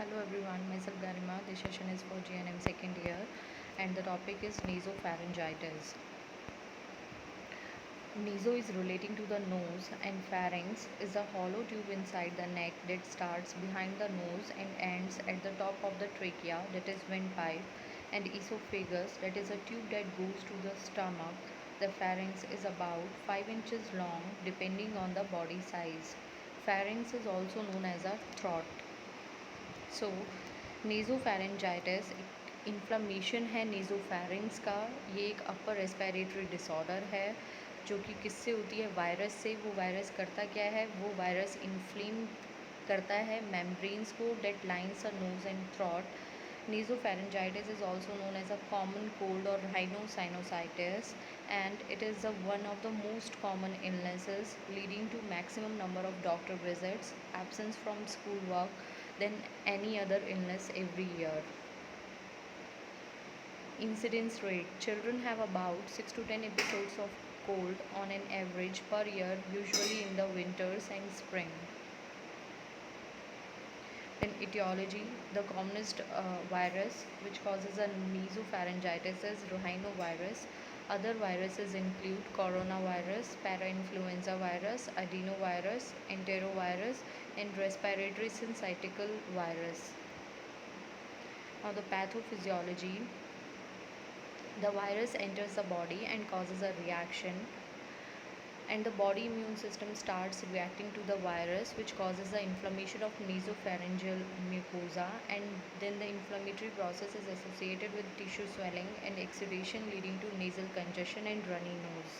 Hello everyone, myself Garima. This session is for GNM second year and the topic is nasopharyngitis. Naso is relating to the nose and pharynx is a hollow tube inside the neck that starts behind the nose and ends at the top of the trachea, that is windpipe, and esophagus, that is a tube that goes to the stomach. The pharynx is about 5 inches long depending on the body size. Pharynx is also known as a throat. So nasopharyngitis inflammation है nasopharynx का। ये एक upper respiratory disorder है जो कि किससे होती है? वायरस से। वो वायरस करता क्या है? वो वायरस इन्फ्लेम करता है मेम्ब्रेन्स को that lines a nose and throat. Nasopharyngitis is also known as a common cold or rhinosinusitis, and it is one of the most common illnesses leading to maximum number of doctor visits, absence from schoolwork than any other illness every year. Incidence rate: children have about 6 to 10 episodes of cold on an average per year, usually in the winters and spring. In etiology, the commonest virus which causes a nasopharyngitis is rhinovirus. Other viruses include coronavirus, parainfluenza virus, adenovirus, enterovirus, and respiratory syncytial virus. Now, the pathophysiology: the virus enters the body and causes a reaction, and the body immune system starts reacting to the virus, which causes the inflammation of nasopharyngeal mucosa, and then the inflammatory process is associated with tissue swelling and exudation, leading to nasal congestion and runny nose.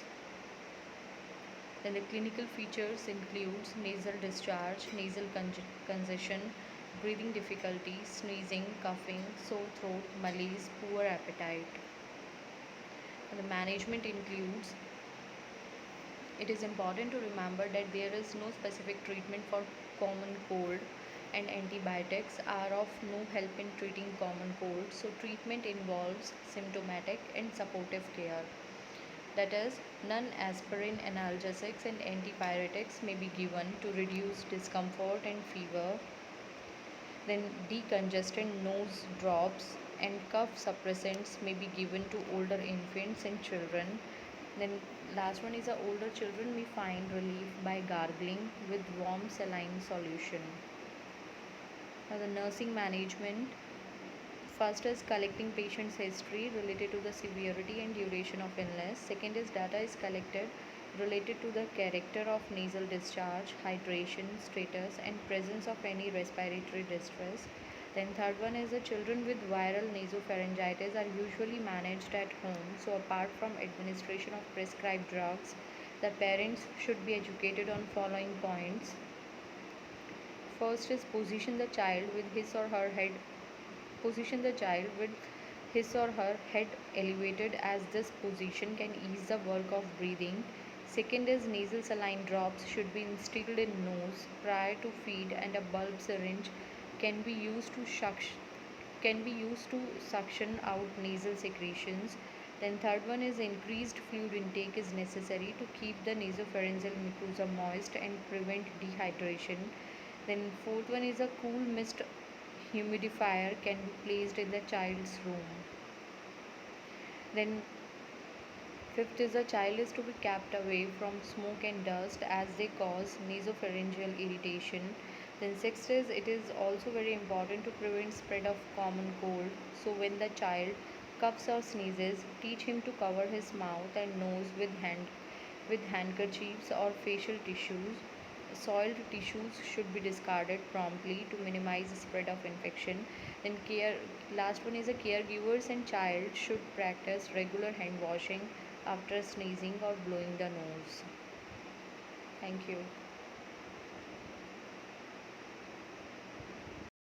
Then the clinical features includes nasal discharge, nasal congestion, breathing difficulty, sneezing, coughing, sore throat, malaise, poor appetite. And the management includes: it is important to remember that there is no specific treatment for common cold, and antibiotics are of no help in treating common cold. So, treatment involves symptomatic and supportive care. That is, non-aspirin analgesics and antipyretics may be given to reduce discomfort and fever. Then, decongestant nose drops and cough suppressants may be given to older infants and children. Then last one is older children may find relief by gargling with warm saline solution. Now, the nursing management: first is collecting patient's history related to the severity and duration of illness. Second is data is collected related to the character of nasal discharge, hydration status, and presence of any respiratory distress. Then third one is the children with viral nasopharyngitis are usually managed at home. So apart from administration of prescribed drugs, the parents should be educated on following points. First is position the child with his or her head elevated, as this position can ease the work of breathing. Second is nasal saline drops should be instilled in nose prior to feed, and a bulb syringe can be used to suction out nasal secretions. Then third one is increased fluid intake is necessary to keep the nasopharyngeal mucosa moist and prevent dehydration. Then fourth one is a cool mist humidifier can be placed in the child's room. Then fifth is the child is to be kept away from smoke and dust as they cause nasopharyngeal irritation. Then sixth is it is also very important to prevent spread of common cold. So when the child coughs or sneezes, teach him to cover his mouth and nose with handkerchiefs or facial tissues. Soiled tissues should be discarded promptly to minimize the spread of infection. Then last one is a caregivers and child should practice regular hand washing after sneezing or blowing the nose. Thank you.